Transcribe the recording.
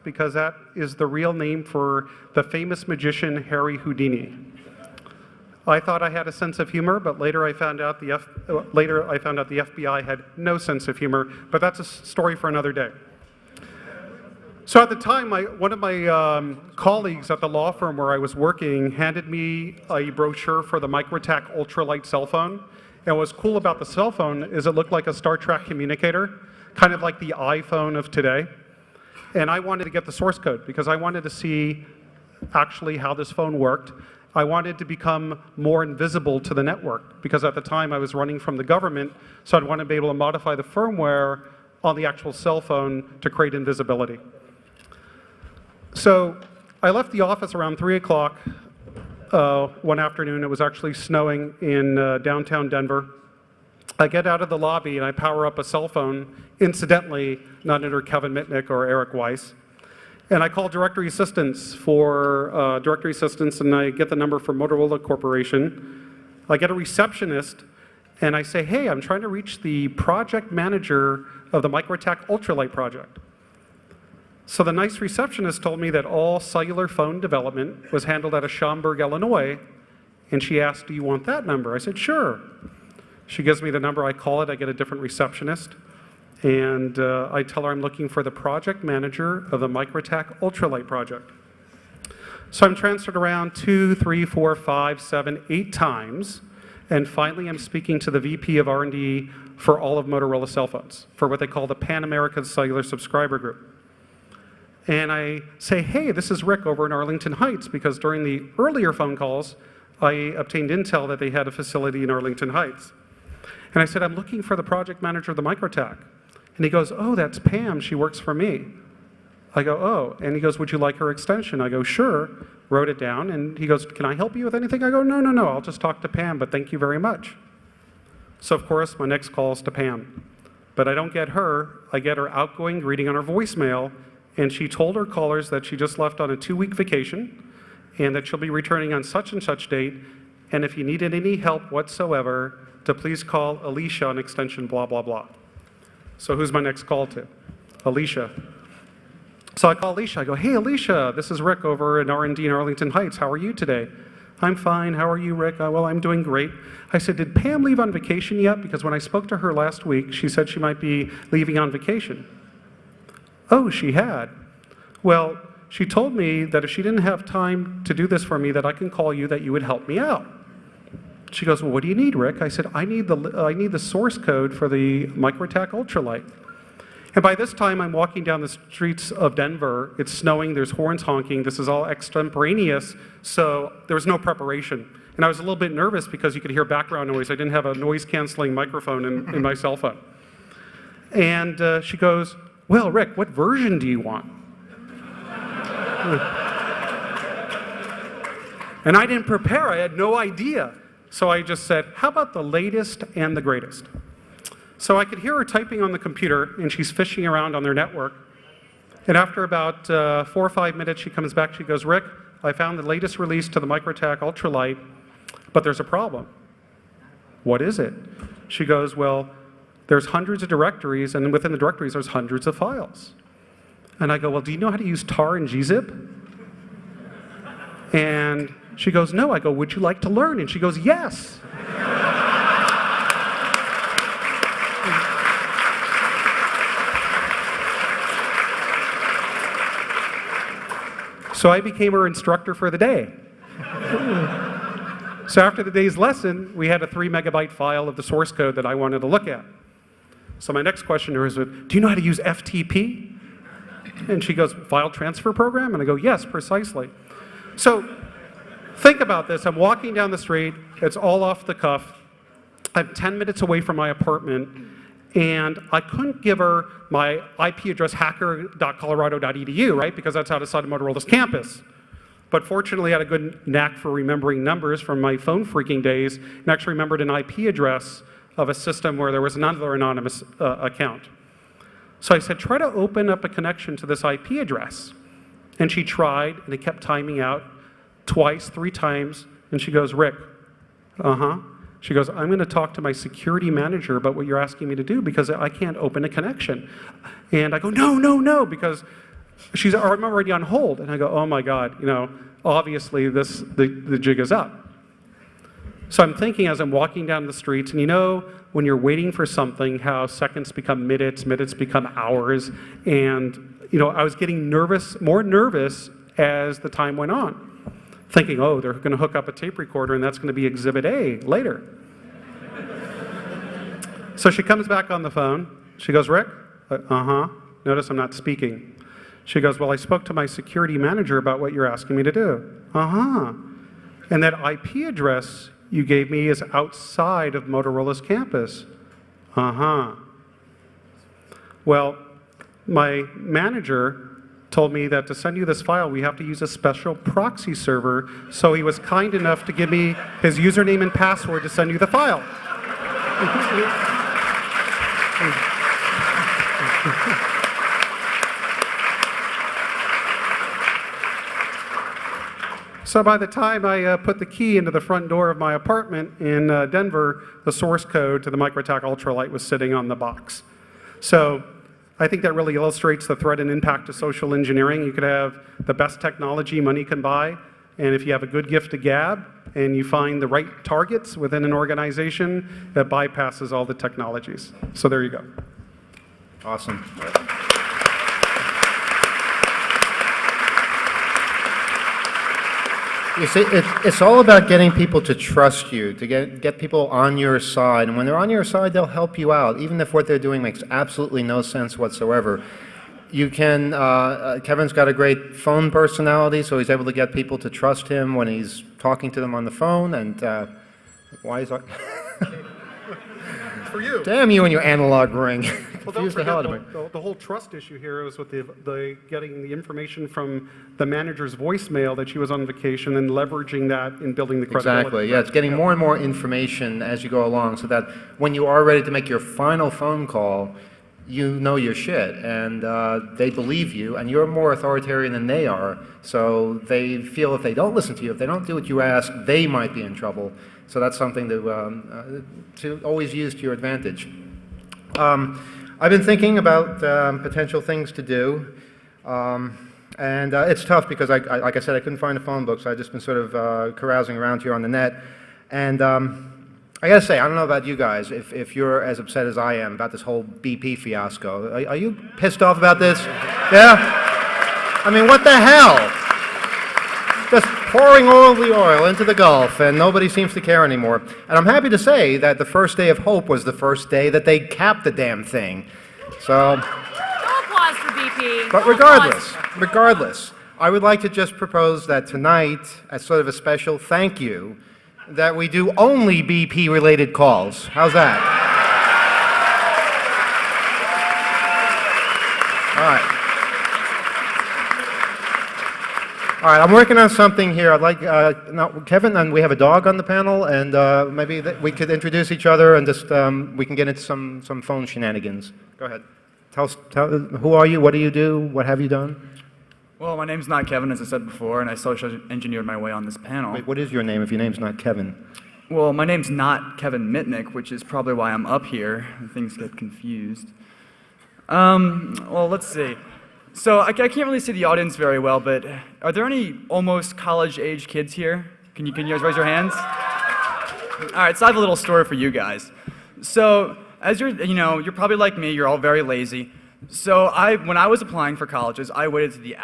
because that is the real name for the famous magician Harry Houdini. I thought I had a sense of humor, but later I found out the FBI had no sense of humor, but that's a story for another day. So at the time, one of my colleagues at the law firm where I was working handed me a brochure for the Microtac ultralight cell phone. And what's cool about the cell phone is it looked like a Star Trek communicator, kind of like the iPhone of today. And I wanted to get the source code because I wanted to see actually how this phone worked. I wanted to become more invisible to the network because at the time I was running from the government, so I'd want to be able to modify the firmware on the actual cell phone to create invisibility. So I left the office around 3 o'clock one afternoon. It was actually snowing in downtown Denver. I get out of the lobby and I power up a cell phone, incidentally, not under Kevin Mitnick or Eric Weiss. And I call directory assistance for directory assistance, and I get the number for Motorola Corporation. I get a receptionist, and I say, hey, I'm trying to reach the project manager of the Microtac Ultralight project. So the nice receptionist told me that all cellular phone development was handled out of Schaumburg, Illinois, and she asked, do you want that number? I said, sure. She gives me the number, I call it, I get a different receptionist. And I tell her I'm looking for the project manager of the Microtac Ultralight project. So I'm transferred around 2, 3, 4, 5, 7, 8 times, and finally I'm speaking to the VP of R&D for all of Motorola cell phones, for what they call the Pan American Cellular Subscriber Group. And I say, hey, this is Rick over in Arlington Heights, because during the earlier phone calls, I obtained intel that they had a facility in Arlington Heights. And I said, I'm looking for the project manager of the Microtac. And he goes, oh, that's Pam, she works for me. I go, oh, and he goes, would you like her extension? I go, sure, wrote it down, and he goes, can I help you with anything? I go, no, I'll just talk to Pam, but thank you very much. So of course, my next call is to Pam. But I don't get her, I get her outgoing greeting on her voicemail, and she told her callers that she just left on a 2-week vacation, and that she'll be returning on such and such date, and if you needed any help whatsoever, to please call Alicia on extension blah, blah, blah. So who's my next call to? Alicia. So I call Alicia, I go, hey Alicia, this is Rick over in R&D in Arlington Heights, how are you today? I'm fine, how are you, Rick? Well, I'm doing great. I said, did Pam leave on vacation yet? Because when I spoke to her last week, she said she might be leaving on vacation. Oh, she had. Well, she told me that if she didn't have time to do this for me, that I can call you, that you would help me out. She goes, well, what do you need, Rick? I said, I need the source code for the Microtac Ultralight. And by this time, I'm walking down the streets of Denver. It's snowing, there's horns honking. This is all extemporaneous, so there was no preparation. And I was a little bit nervous because you could hear background noise. I didn't have a noise-canceling microphone in my cell phone. And she goes, well, Rick, what version do you want? And I didn't prepare, I had no idea. So I just said, how about the latest and the greatest? So I could hear her typing on the computer, and she's fishing around on their network. And after about 4 or 5 minutes, she comes back, she goes, Rick, I found the latest release to the Microtac Ultralight, but there's a problem. What is it? She goes, well, there's hundreds of directories, and within the directories, there's hundreds of files. And I go, well, do you know how to use tar and gzip? And she goes, no. I go, would you like to learn? And she goes, yes. So I became her instructor for the day. So after the day's lesson, we had a 3-megabyte file of the source code that I wanted to look at. So my next question to her is, do you know how to use FTP? And she goes, file transfer program? And I go, yes, precisely. So think about this. I'm walking down the street. It's all off the cuff. I'm 10 minutes away from my apartment, and I couldn't give her my IP address hacker.colorado.edu, right? Because that's outside of Motorola's campus. But fortunately, I had a good knack for remembering numbers from my phone freaking days, and actually remembered an IP address of a system where there was another anonymous account. So I said, try to open up a connection to this IP address. And she tried, and it kept timing out twice, 3 times, and she goes, Rick, She goes, I'm going to talk to my security manager about what you're asking me to do because I can't open a connection. And I go, no, because I'm already on hold. And I go, oh my God, obviously the jig is up. So I'm thinking as I'm walking down the streets, and when you're waiting for something, how seconds become minutes, minutes become hours, and I was getting more nervous as the time went on, thinking, oh, they're going to hook up a tape recorder, and that's going to be Exhibit A later. So she comes back on the phone. She goes, Rick? Uh-huh. Notice I'm not speaking. She goes, well, I spoke to my security manager about what you're asking me to do. Uh-huh. And that IP address you gave me is outside of Motorola's campus. Uh-huh. Well, my manager told me that to send you this file, we have to use a special proxy server, so he was kind enough to give me his username and password to send you the file. So by the time I put the key into the front door of my apartment in Denver, the source code to the MicroTac Ultralight was sitting on the box. So I think that really illustrates the threat and impact of social engineering. You could have the best technology money can buy, and if you have a good gift to gab and you find the right targets within an organization, that bypasses all the technologies. So there you go. Awesome. You see, it's all about getting people to trust you, to get people on your side. And when they're on your side, they'll help you out, even if what they're doing makes absolutely no sense whatsoever. You can, Kevin's got a great phone personality, so he's able to get people to trust him when he's talking to them on the phone. And why is that? For you. Damn you and your analog ring. Well, don't forget, the whole trust issue here is with the getting the information from the manager's voicemail that she was on vacation and leveraging that in building the credibility. Exactly, yeah, it's getting more and more information as you go along so that when you are ready to make your final phone call, you know your shit, and they believe you, and you're more authoritarian than they are, so they feel if they don't listen to you, if they don't do what you ask, they might be in trouble. So that's something to always use to your advantage. I've been thinking about potential things to do, and it's tough because, like I said, I couldn't find a phone book, so I've just been sort of carousing around here on the net. And I gotta say, I don't know about you guys, if you're as upset as I am about this whole BP fiasco. Are you pissed off about this? Yeah? I mean, what the hell? Just pouring all the oil into the Gulf, and nobody seems to care anymore. And I'm happy to say that the first day of Hope was the first day that they capped the damn thing. So, no applause for BP. But regardless, I would like to just propose that tonight, as sort of a special thank you, that we do only BP-related calls. How's that? All right. All right, I'm working on something here. I'd like, Kevin, and we have a dog on the panel, and maybe we could introduce each other and just, we can get into some phone shenanigans. Go ahead. Tell us, who are you, what do you do, what have you done? Well, my name's not Kevin, as I said before, and I social engineered my way on this panel. Wait, what is your name if your name's not Kevin? Well, my name's not Kevin Mitnick, which is probably why I'm up here. Things get confused. Well, let's see. So I can't really see the audience very well, but are there any almost college-age kids here? Can you guys raise your hands? All right, so I have a little story for you guys. So as you're probably like me, you're all very lazy. So when I was applying for colleges, I waited to the